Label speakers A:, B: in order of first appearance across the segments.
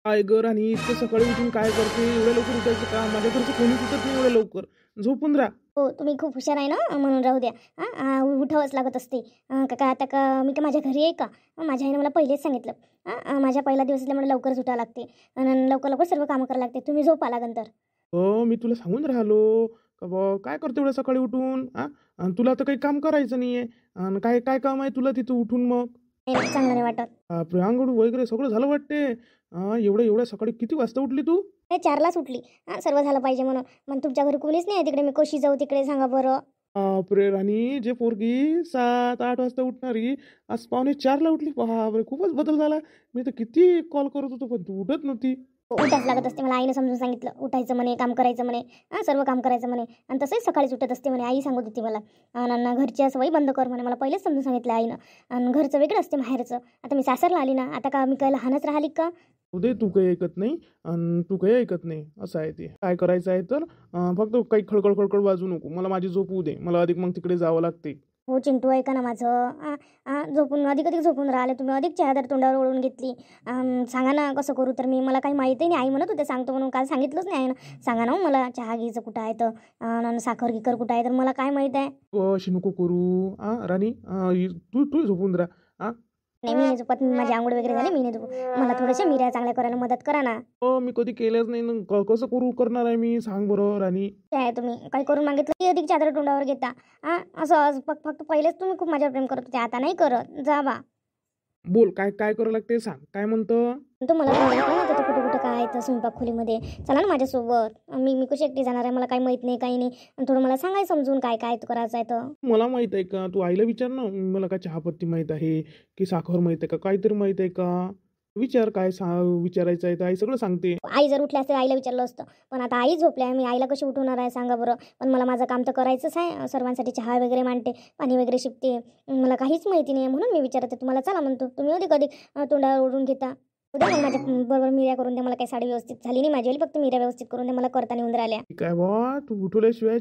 A: काय गर आणि इतकं सकाळी उठून काय करते? एवढ्या लवकर उठायचं का? माझ्या घरचं कोणीच उठत नाही एवढ्या लवकर. झोपून राहा.
B: हो, तुम्ही खूप हुशार आहे ना, म्हणून राहू द्या. उठावंच लागत असते. का काय आता का मी का माझ्या घरी आहे का? माझ्या आईनं मला पहिलेच सांगितलं. माझ्या पहिला दिवस असल्यामुळे लवकरच उठावं लागते आणि लवकर लवकर सर्व कामं करावं लागते. तुम्ही झोपा लागन तर.
A: हो, मी तुला सांगून राहिलो का बा काय करतो एवढ्या सकाळी उठून? आणि तुला तर काही काम करायचं नाहीये. आणि काय काय काम आहे तुला तिथं उठून मग?
B: नाही, नाही, चांगलं नाही वाटत.
A: बापरे! अंघोळ वगैरे सगळं झालं वाटते. एवढ्या एवढ्या सकाळी किती वाजता उठली तू?
B: ते 4लाच उठली. सर्व झालं पाहिजे म्हणून. मग तुमच्या घरी कोणीच नाही आहे तिकडे, मी कशी जाऊ तिकडे सांगा बरं?
A: बापरे! राणी जे पोरगी 7-8 वाजता उठणारी, आज पावणे 4ला उठली. बापरे! खूपच बदल झाला. मी तर किती कॉल करत होतो, पण तू उठत नव्हती.
B: उठाच लागत असते. मला आईने समजून सांगितलं. उठायचं म्हणे, काम करायचं म्हणे, सर्व काम करायचं म्हणे आणि तसंही सकाळीच उठत असते म्हणे. आई सांगत होती मला. आणि घरच्या सवयी बंद कर म्हणे. मला पहिलेच समजून सांगितलं आईनं. आणि घरचं वेगळं असते माहेरचं. आता मी सासरला आली ना, आता का मी काय लहानच राहिली का?
A: उदय तू काही ऐकत नाही आणि तू काही ऐकत नाही असं आहे ते. काय करायचं आहे तर फक्त काही खडखड खडखड वाजू नको. मला माझी झोप होऊ दे. मला अधिक मग तिकडे जावं लागते.
B: हो चिंटू, ऐका ना माझं. झोपून अधिक अधिक झोपून राहिले तुम्ही. अधिक चहादर तोंडावर ओढून घेतली. सांगा ना कसं करू तर मी? मला काही माहिती नाही. आई म्हणत होते सांगतो म्हणून, काल सांगितलंच नाही आहे ना. सांगा ना हो मला, चहा घ्यायचं कुठं आहे तर साखर गिकर कुठं आहे तर मला काय माहीत आहे?
A: अशी नको करू राणी. तू तू झोपून राहा.
B: नाही, मी नाही झोपत. माझी आंघोळ वगैरे झाली, मी नाही झोपत. मला थोड्याशा मिऱ्या चांगल्या करायला मदत करा ना.
A: मी कधी केलंच नाही ना. कसं करू करणार आहे मी? सांग बरं राणी.
B: काय तुम्ही काही करून मागितलं की अधिक चादर तोंडावर घेता? असं फक्त पहिलेच तुम्ही खूप माझ्यावर प्रेम करत होते, आता नाही करत. जा बा.
A: बोल काय काय करावं लागते सांग. काय म्हणतं?
B: तुम्हाला कुठं कुठं काय आहे तर स्वयंपाक खोलीमध्ये चला ना माझ्यासोबत. मी कशी एकटी जाणार आहे? मला काही माहित नाही, काही नाही. आणि थोडं मला सांगाय समजून काय काय करायचं आहे तर.
A: मला माहित आहे का? तू आईला विचार ना. मला काय चहापत्ती माहित आहे की साखर माहित आहे का? काहीतरी माहित आहे का? विचार काय विचारायचं आहे तर आई सगळं सांगते.
B: आई जर उठली असते आईला विचारलं असतं, पण आता आई झोपल्या. मी आईला कशी उठवणार आहे सांगा बरं? पण मला माझं काम तर करायचंच आहे. सर्वांसाठी चहा वगैरे मांडते, पाणी वगैरे शिपते. मला काहीच माहिती नाही म्हणून मी विचारते तुम्हाला. चला म्हणतो तुम्ही कधी कधी तोंडावर ओढून घेता. उद्या मग माझ्या बरोबर मिऱ्या करून द्या. मला काही साडी व्यवस्थित झाली नाही माझी, फक्त मिऱ्या व्यवस्थित करून द्या. मला करता निघून राहिल्या.
A: काय बा तू उठवल्याशिवाय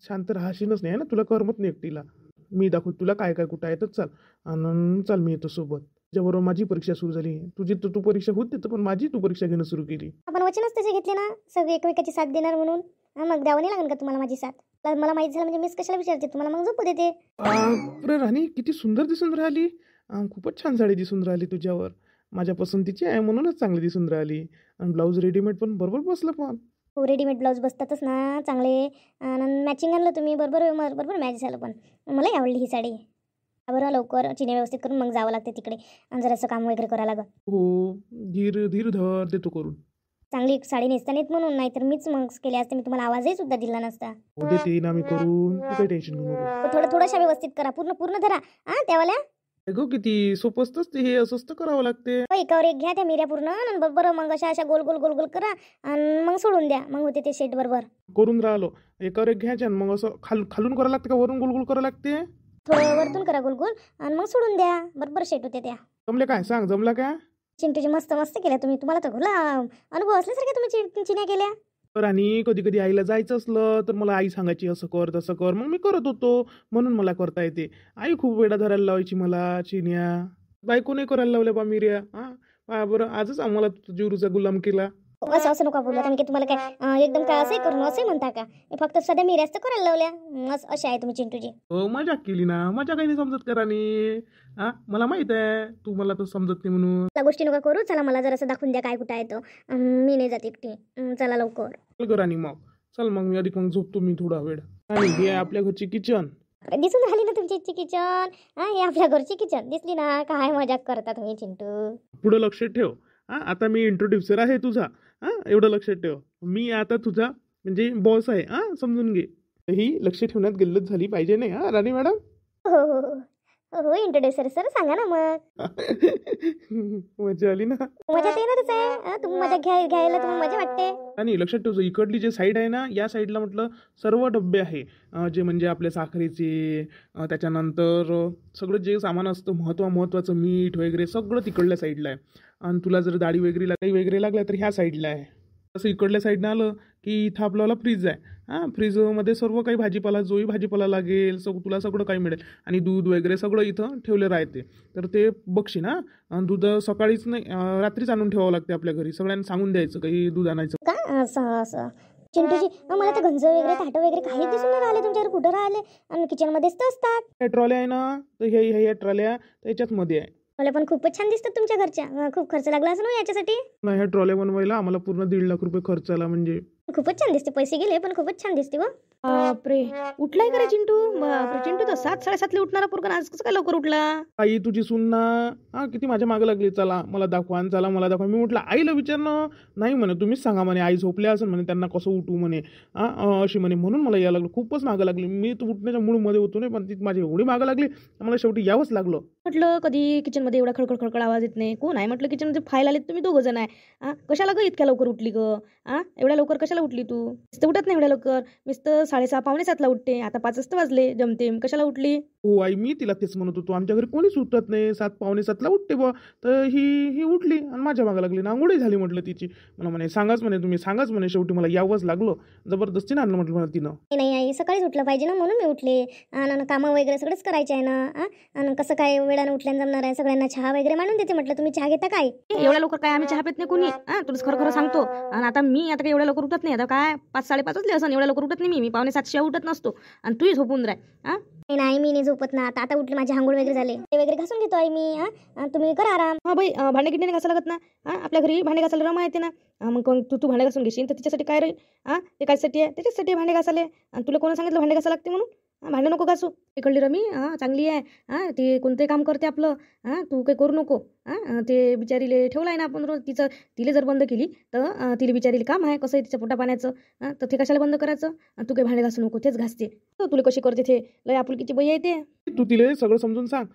A: शांत राहशीलच नाही ना. तुला करमत नाही एकटीला. मी दाखवतो तुला काय काय कुठं आहे तर चल. आणि चल मी येतो सोबत. त्याच्याबरोबर माझी परीक्षा सुरू झाली. तुझी तर तू परीक्षा होत देतं, पण माझी तू परीक्षा घेणं सुरू केली.
B: आपण वचनच तसे घेतले ना, सगळे एकमेकाची साथ देणार म्हणून. मग द्यावं नाही लागेल का तुम्हाला माझी साथ? मला माहित झालं म्हणजे मीच कशाला विचारते तुम्हाला? मग झोपू देते.
A: अरे राणी किती सुंदर दिसून राहिली. खूपच छान साडी दिसून राहिली तुझ्यावर. माझ्या पसंतीची आहे म्हणूनच चांगली दिसून राहिली. आणि ब्लाऊज रेडीमेड पण बरोबर बसलं पण.
B: हो, रेडीमेड ब्लाऊज बसतातच ना चांगले. आणि मॅचिंग आणलं तुम्ही बरोबर बरोबर मॅच झालं. पण मलाही आवडली ही साडी. बरं लवकर चिन्हे व्यवस्थित करून मग जावं लागते तिकडे आणि जरासं काम वगैरे करायला लागतं.
A: हो. धीर धीर धर देतो करून.
B: चांगली साडी नेसता नाहीत म्हणून, नाहीतर मीच मग केले असते. मी तुम्हाला आवाजही सुद्धा दिला नसता.
A: हो देते ना मी करून. तू काही टेन्शन घेऊ नको.
B: थोडंशा व्यवस्थित करा. पूर्ण पूर्ण धरा त्यावाल्या.
A: अगं किती सोपं असतंच ते. हे असं असतं करावं लागते.
B: एकावर एक घ्या त्या मिऱ्या पूर्ण आणि बरोबर मग अशा अशा गोल गोल गोल गोल करा आणि मग सोडून द्या. मग होते ते शेट बरोबर.
A: करून राहिलो. एकावर एक घ्यायच्या आणि मग असं खालून करावं लागते का वरून गोल गोल करावं लागते?
B: थोडं वरतून करा गोल गोल आणि मग सोडून द्या. बरोबर शेट होते त्या.
A: जमले काय सांग? जमला काय?
B: चिंटूची मस्त मस्त केल्या तुम्ही. तुम्हाला तर खुला अनुभव असल्यासारख्या तुम्ही चिन्या केल्या.
A: तर आणि कधी कधी आईला जायचं असलं तर मला आई सांगायची असं कर तसं कर. मग मी करत होतो. म्हणून मला करता येते. आई खूप वेळा धरायला लावायची मला चिन्या. बायको नाही करायला लावल्या बा मिऱ्या. बरं आजच आम्हाला जीवरूचा गुलाम केला.
B: असं असं नका बोलू. मी तुम्हाला काय एकदम काय असंही करून असंही म्हणता का? फक्त सध्या मिऱ्याच तर करायला लावल्या. असे आहे तुम्ही चिंटूजी.
A: हो मजाक केली ना. मजा काही नाही समजत का राणी? मला माहित आहे तू मला तर समजत नाही म्हणून.
B: त्या गोष्टी नका करू. चला मला जरासं दाखवून द्या काय कुठं आहे तर. मी नाही जात एकटी. चला लवकर.
A: चल ग राणी मग. चल मग मी अधिक मग झोपतो मी थोडा वेळ. आणि हे आहे आपल्या घरची किचन.
B: दिसून राहिली ना तुमची किचन. हे आपल्या घरची किचन दिसली ना. काय मजाक करता तुम्ही चिंटू.
A: पुढं लक्ष ठेव. आता मी इंट्रोड्युसर आहे तुझा. एवढं लक्षात ठेव. मी आता तुझा म्हणजे बॉस आहे. समजून घे. ही लक्ष ठेवण्यात गल्लत झाली पाहिजे नाही राणी मॅडम.
B: हो हो हो हो इंट्रोड्युसर सर सांगा ना मग.
A: मजा आली ना.
B: मजा तर येणारच आहे. तुम्ही मजा घ्यायला तुम्हाला मजा वाटते.
A: आणि लक्षात ठेवतो इकडली जे साईड आहे ना, या साईडला म्हटलं सर्व डब्बे आहे. जे म्हणजे आपले साखरेचे, त्याच्यानंतर सगळं जे सामान असतं महत्त्वाचं मीठ वगैरे सगळं तिकडल्या साईडला आहे. आणि तुला जर दाढी वगैरे काही वगैरे लागल्या तर ह्या साईडला आहे. तसं इकडल्या साईडनं आलं की इथं आपल्याला फ्रीज आहे. हां फ्रीजमध्ये सर्व काही भाजीपाला जोही भाजीपाला लागेल तुला सगळं काही मिळेल आणि दूध वगैरे सगळं इथं ठेवलं राहते. तर ते बघशील ना. दूध सकाळीच नाही रात्रीच आणून ठेवावं लागते आपल्या घरी. सगळ्यांना सांगून द्यायचं काही दूध आणायचं.
B: का असं असं चिंटूजी मला तर गंज वगैरे ताटं वगैरे काही दिसून नाही राहिले तुमच्याकडे. कुठं राहिले? आणि किचनमध्येच तर असतात.
A: ह्या ट्रॉल्या आहे ना, तर ह्या ट्रॉल्या त्याच्याचमध्ये आहे.
B: मला पण खूपच छान दिसतात तुमच्या घरच्या. खूप खर्च लागला असं ना याच्यासाठी.
A: ना ह्या ट्रॉल्या बनवायला आम्हाला पूर्ण 1.5 लाख रुपये खर्च आला. म्हणजे
B: खूपच छान दिसते. पैसे गेले पण खूपच छान दिसते.
C: बापरे, उठलाय का रे चिंटू? बापरे चिंटू तर 7:30ला उठणारा पोरगा आज कसं काय लवकर उठला?
A: आई तुझी सून ना किती माझ्या मागं लागली. चला मला दाखवा आणि चला मला दाखवा. मी म्हटलं आईला विचारणं नाही म्हणे, तुम्हीच सांगा म्हणे. आई झोपल्या असेल म्हणे, त्यांना कसं उठू म्हणे. अशी म्हणे. म्हणून मला यायला लागलं. खूपच मागं लागली. मी तर उठण्याच्या मूडमध्ये होतो नाही, पण ती माझी एवढी मागं लागली मला शेवटी यावंच लागलं.
C: म्हटलं कधी किचनमध्ये एवढा खडखड खडखड आवाज येत नाही. कोण आहे म्हटलं किचनमध्ये? फाईल आलेत तुम्ही 2 जण आहे. कशाला ग इतक्या लवकर उठली ग? एवढ्या लवकर कशाला उठली तू? नुसतं उठत नाही एवढ्या लवकर. नुसतं 6:30 पावणे 7ला उठते. आता 5 वाजता वाजले जमतेम. कशाला उठली?
A: हो आई, मी तिला तेच म्हणत होतो. आमच्या घरी कोणीच उठत नाही. 7 पावणे 7ला उठते बुवा. तर ही उठली आणि माझ्या मागं लागली. आंघोळी झाली म्हटलं तिची. मला म्हणे सांगाच म्हणे, तुम्ही सांगाच म्हणे. शेवटी मला यावंच लागलं. जबरदस्तीने आणलं म्हटलं मला तिनं.
B: नाही आई, सकाळीच उठलं पाहिजे ना, म्हणून मी उठले. आणि कामं वगैरे सगळंच करायचे आहे ना. आणि कसं काय वेळानं उठल्यानं जमणार आहे? सगळ्यांना चहा वगैरे मांडून देते म्हटलं. तुम्ही चहा घेता काय?
C: एवढ्या लवकर काय आम्ही चहा पित नाही कोणी. तुला खरं खरं सांगतो. आणि आता मी आता काही एवढ्या लवकर उठत नाही. आता काय 5-5:30 वाजले असं. एवढ्या लवकर उठत नाही मी. पावणे 7 उठत नसतो. आणि तूही झोपून राह.
B: नाही मी नाही झोपत ना. आता उठले, माझे आंघोळ वगैरे झाले. ते वगैरे घासून घेतो आई मी. तुम्ही करा आराम.
C: हा बाई, भांडे किती घासायला लागत ना. आपल्या घरी भांडे घासायला रमा येते ना. मग तू भांडे घासून घेशील तर तिच्यासाठी काय राहील? ते कायसाठी आहे? त्याच्यासाठी भांडे घासाले. आणि तुला कोणा सांगितलं भांडे घासायला लागते म्हणून? भांडे नको घासू. इकडली रमी चांगली आहे. ते कोणतंही काम करते आपलं. तू काही करू नको. ते बिचारीले ठेवलं आहे ना आपण रोज. तिला जर बंद केली तर तिला बिचारीला काम आहे कसं आहे तिच्या पोटा पाण्याचं. तर ते कशाला बंद करायचं? तू काही भांडे घासू नको. तेच घासते. तुला कशी करते ते लय आपुलकीची बाई आहे ते.
A: तू तिला सगळं समजून सांग.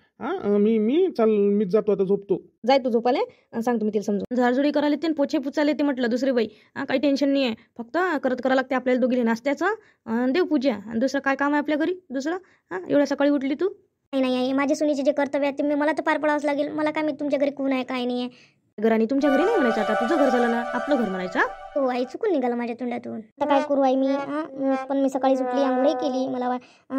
A: मीच जातो आता, झोपतो.
C: जाय तू झोपाले. सांग तुम्ही तिला समजून. झाडझुडी करायला ते पोछे पुचाले ते म्हटलं दुसरी बाई. काही टेन्शन नाही आहे. फक्त करावं लागते आपल्याला दोघीले नाश्त्याचं देवपूजा. आणि दुसरं काय काम आहे आपल्या घरी दुसरं? एवढ्या सकाळी उठली तू?
B: नाही आई, माझ्या सुनीचे जे कर्तव्य आहे ते मला तर पार पडावंच लागेल. मला काय मी तुमच्या घरी कोण आहे काय नाही आहे.
C: घराने तुमच्या घरी नाही म्हणायचं. आता तुझं घर झालं ना, आपलं घर म्हणायचं.
B: हो आई, चुकून निघालं माझ्या तोंडातून. आता काय करू आई मी. पण मी सकाळीच उठली, आंघोळी केली. मला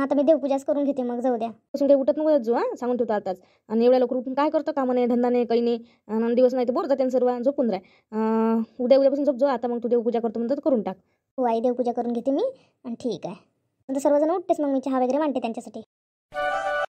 B: आता मी देवपूजाच करून घेते. मग जाऊ द्या.
C: तसं काही उठत नको जो. सांगून ठेवतो आताच. आणि एवढ्या लवकर उठून काय करतो? कामं नाही, धंदा नाही, काही नाही. आणि दिवस नाही तर बोर जाते सर्व. झोपून राह. उद्यापासून झोप जो. आता मग तू देवपूजा करतो म्हणतो करून टाक.
B: हो आई, देवपूजा करून घेते मी. आणि ठीक आहे. नंतर सर्वजण उठतेच मग मी चहा वगैरे मांडते त्यांच्यासाठी.